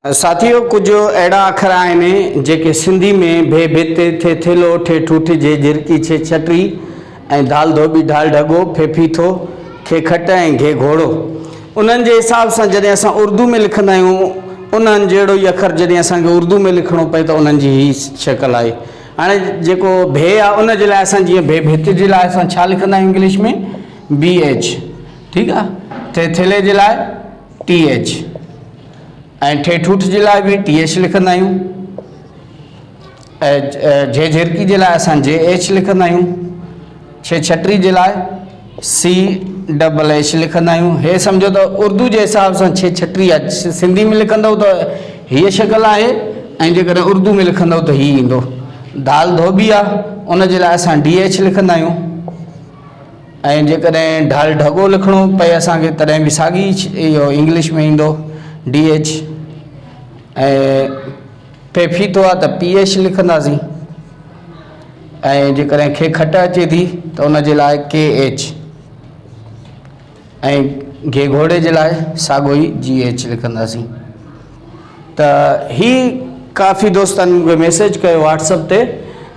साथियों, कुछ अड़ा अखर आहिनि जेके सिंधी में भे भिते थे थेलो ठे ठूठ जे झिरकी छे छटरी ऐं दाल धोबी ढाल ढगो फेफी थो खे खट ऐं घे घोड़ो। उन्हनि जे हिसाब सां जॾहिं असां उर्दू में लिखंदा आहियूं उन्हनि जहिड़ो ई अखर जॾहिं असांखे उर्दू में लिखणो पए त उन्हनि जी ही शक्ल आहे। हाणे जेको भे आहे उन जे लाइ असां जीअं भे भित जे लाइ असां छा लिखंदा आहियूं इंग्लिश में BH, ठीकु आहे। थे थेले जे लाइ TH ऐं ठे ठूठ जे लाइ बि TH लिखंदा आहियूं ऐं जे झिरकी जे लाइ असां JH लिखंदा आहियूं। छे छटरी जे लाइ CH लिखंदा आहियूं। हे सम्झो त उर्दू जे हिसाब सां छे छटरी आहे, सिंधी में लिखंदव त हीअ शक्ल आहे ऐं जेकॾहिं उर्दू में लिखंदव त हीअ ईंदो। दाल धोबी आहे उन जे लाइ असां DH लिखंदा आहियूं ऐं जेकॾहिं ढाल ढगो लिखणो पए असांखे तॾहिं बि साॻी इहो इंग्लिश में ईंदो DH। ऐं फेफीतो आहे त PH लिखंदासीं ऐं जेकॾहिं खे खट अचे थी त उन जे लाइ KH ऐं घे घोड़े जे लाइ साॻियो ई GH लिखंदासीं। त ही काफ़ी दोस्तनि मूंखे मैसेज कयो WhatsApp ते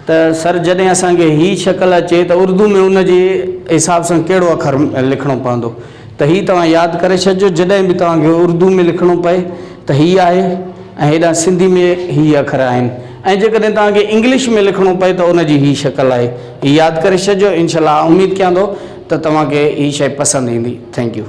त सर जॾहिं असांखे ही शक्ल अचे त उर्दू में उन जे हिसाब सां कहिड़ो अखर लिखणो पवंदो। त ही तव्हां यादि करे छॾिजो, जॾहिं बि तव्हांखे उर्दू में लिखणो पए त हीअ आहे ऐं हेॾा सिंधी में ही अखर आहिनि ऐं जेकॾहिं तव्हांखे इंग्लिश में लिखणो पए त उन जी ही शक्ल आहे। ही यादि करे छॾिजो। इंशाल्लाह उमेदु कयां थो त तव्हांखे ही शइ पसंदि ईंदी। Thank U.